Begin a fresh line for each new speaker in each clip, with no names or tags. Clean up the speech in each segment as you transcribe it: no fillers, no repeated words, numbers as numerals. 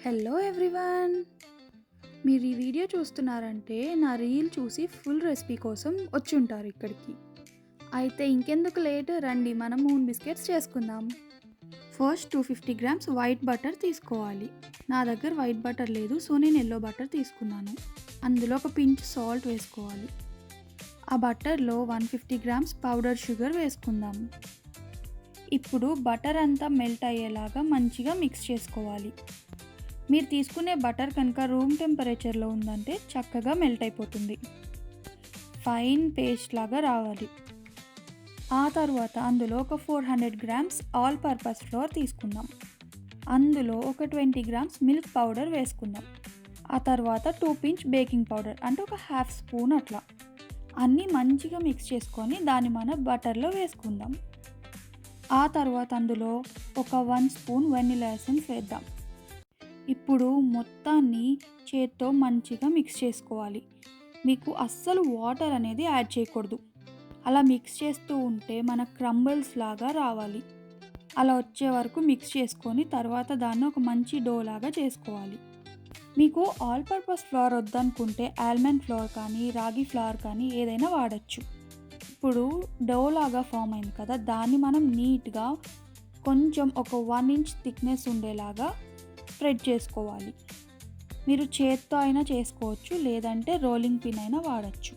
Hello everyone! మీరు ఈ video చూస్తున్నారంటే నా రీల్ చూసి ఫుల్ రెసిపీ కోసం వచ్చుంటారు ఇక్కడికి. అయితే ఇంకెందుకు లేట్, రండి మనం మూన్ బిస్కెట్స్ చేసుకుందాం. ఫస్ట్ 250 గ్రామ్స్ వైట్ బటర్ తీసుకోవాలి. నా దగ్గర వైట్ బటర్ లేదు, సో నేను ఎల్లో బటర్ తీసుకున్నాను. అందులో ఒక పించ్ సాల్ట్ వేసుకోవాలి. ఆ బటర్లో 150 గ్రామ్స్ పౌడర్ షుగర్ వేసుకుందాం. ఇప్పుడు బటర్ అంతా మెల్ట్ అయ్యేలాగా మంచిగా మిక్స్ చేసుకోవాలి. మీరు తీసుకునే బటర్ కనుక రూమ్ టెంపరేచర్లో ఉందంటే చక్కగా మెల్ట్ అయిపోతుంది. ఫైన్ పేస్ట్ లాగా రావాలి. ఆ తర్వాత అందులో ఒక 400 గ్రామ్స్ ఆల్ పర్పస్ ఫ్లోర్ తీసుకుందాం. అందులో ఒక 20 గ్రామ్స్ మిల్క్ పౌడర్ వేసుకుందాం. ఆ తర్వాత 2 పించ్ బేకింగ్ పౌడర్, అంటే ఒక హాఫ్ స్పూన్ అట్లా. అన్నీ మంచిగా మిక్స్ చేసుకొని దాన్ని మన బటర్లో వేసుకుందాం. ఆ తర్వాత అందులో ఒక 1 స్పూన్ వెనిలా ఎసెన్స్ వేద్దాం. ఇప్పుడు మొత్తాన్ని చేత్తో మంచిగా మిక్స్ చేసుకోవాలి. మీకు అస్సలు వాటర్ అనేది యాడ్ చేయకూడదు. అలా మిక్స్ చేస్తూ ఉంటే మన క్రంబల్స్ లాగా రావాలి. అలా వచ్చే వరకు మిక్స్ చేసుకొని తర్వాత దాన్ని ఒక మంచి డో లాగా చేసుకోవాలి. మీకు ఆల్ పర్పస్ ఫ్లోర్ వద్దనుకుంటే ఆల్మండ్ ఫ్లోర్ కానీ రాగి ఫ్లోర్ కానీ ఏదైనా వాడచ్చు. ఇప్పుడు డో లాగా ఫామ్ అయింది కదా, దాన్ని మనం నీట్గా కొంచెం ఒక 1 ఇంచ్ థిక్నెస్ ఉండేలాగా స్ప్రెడ్ చేసుకోవాలి. మీరు చేత్తో అయినా చేసుకోవచ్చు, లేదంటే రోలింగ్ పిన్ అయినా వాడచ్చు.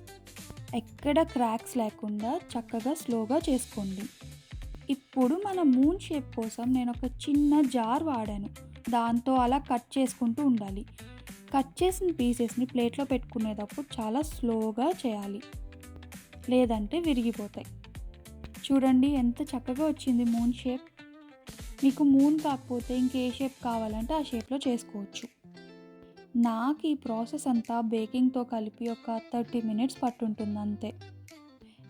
ఎక్కడ క్రాక్స్ లేకుండా చక్కగా స్లోగా చేసుకోండి. ఇప్పుడు మన మూన్ షేప్ కోసం నేను ఒక చిన్న జార్ వాడాను. దాంతో అలా కట్ చేసుకుంటూ ఉండాలి. కట్ చేసిన పీసెస్ని ప్లేట్లో పెట్టుకునేటప్పుడు చాలా స్లోగా చేయాలి, లేదంటే విరిగిపోతాయి. చూడండి ఎంత చక్కగా వచ్చింది మూన్ షేప్. మీకు మూన్ కాకపోతే ఇంకే షేప్ కావాలంటే ఆ షేప్లో చేసుకోవచ్చు. నాకు ఈ ప్రాసెస్ అంతా బేకింగ్తో కలిపి ఒక 30 మినిట్స్ పట్టుంటుంది అంతే.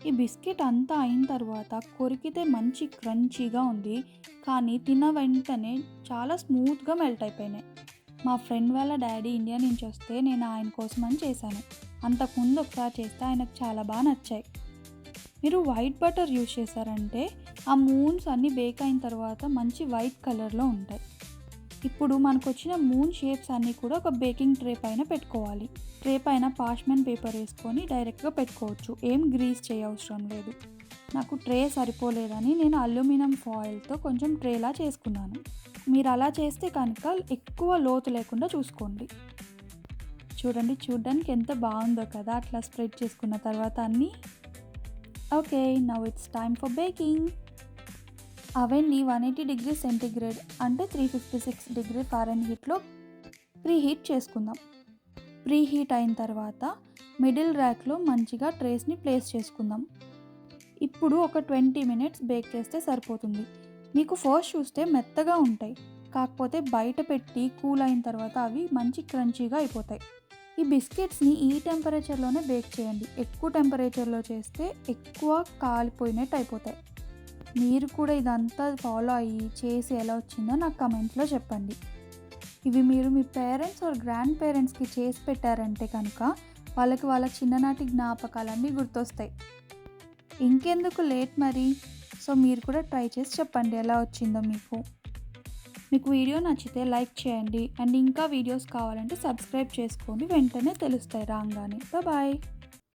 ఈ బిస్కెట్ అంతా అయిన తర్వాత కొరికితే మంచి క్రంచీగా ఉంది, కానీ తిన్న వెంటనే చాలా స్మూత్గా మెల్ట్ అయిపోయినాయి. మా ఫ్రెండ్ వాళ్ళ డాడీ ఇండియా నుంచి వస్తే నేను ఆయన కోసం అని చేశాను. అంతకుముందు ఒకసారి చేస్తే ఆయనకు చాలా బాగా నచ్చాయి. మీరు వైట్ బటర్ యూజ్ చేశారంటే ఆ మూన్స్ అన్నీ బేక్ అయిన తర్వాత మంచి వైట్ కలర్లో ఉంటాయి. ఇప్పుడు మనకు వచ్చిన మూన్ షేప్స్ అన్నీ కూడా ఒక బేకింగ్ ట్రే పైన పెట్టుకోవాలి. ట్రే పైన పార్చ్మెంట్ పేపర్ వేసుకొని డైరెక్ట్గా పెట్టుకోవచ్చు, ఏం గ్రీస్ చేయవసరం లేదు. నాకు ట్రే సరిపోలేదని నేను అల్యూమినియం ఫాయిల్తో కొంచెం ట్రేలా చేసుకున్నాను. మీరు అలా చేస్తే కనుక ఎక్కువ లోతు లేకుండా చూసుకోండి. చూడండి, చూడడానికి ఎంత బాగుందో కదా అట్లా స్ప్రెడ్ చేసుకున్న తర్వాత అన్నీ. Okay, now it's time for baking. అవెన్ని 180 డిగ్రీ సెంటీగ్రేడ్ అంటే 356 డిగ్రీ ఫారెన్హీట్లో ప్రీహీట్ చేసుకుందాం. ప్రీహీట్ అయిన తర్వాత మిడిల్ ర్యాక్లో మంచిగా ట్రేస్ని ప్లేస్ చేసుకుందాం. ఇప్పుడు ఒక 20 మినిట్స్ బేక్ చేస్తే సరిపోతుంది. మీకు ఫస్ట్ చూస్తే మెత్తగా ఉంటాయి, కాకపోతే బయట పెట్టి కూల్ అయిన తర్వాత అవి మంచి క్రంచీగా అయిపోతాయి. ఈ బిస్కెట్స్ని ఈ టెంపరేచర్లోనే బేక్ చేయండి. ఎక్కువ టెంపరేచర్లో చేస్తే ఎక్కువ కాలిపోయినట్టు అయిపోతాయి. మీరు కూడా ఇదంతా ఫాలో అయ్యి చేసి ఎలా వచ్చిందో నాకు కమెంట్స్లో చెప్పండి. ఇవి మీరు మీ పేరెంట్స్ ఆర్ గ్రాండ్ పేరెంట్స్కి చేసి పెట్టారంటే కనుక వాళ్ళకి వాళ్ళ చిన్ననాటి జ్ఞాపకాలన్నీ గుర్తొస్తాయి. ఇంకెందుకు లేట్ మరి. సో మీరు కూడా ట్రై చేసి చెప్పండి ఎలా వచ్చిందో మీకు. మీకు వీడియో నచ్చితే లైక్ చేయండి, అండ్ ఇంకా వీడియోస్ కావాలంటే సబ్స్క్రైబ్ చేసుకోండి, వెంటనే తెలుస్తాయి రాగానే. బాయ్.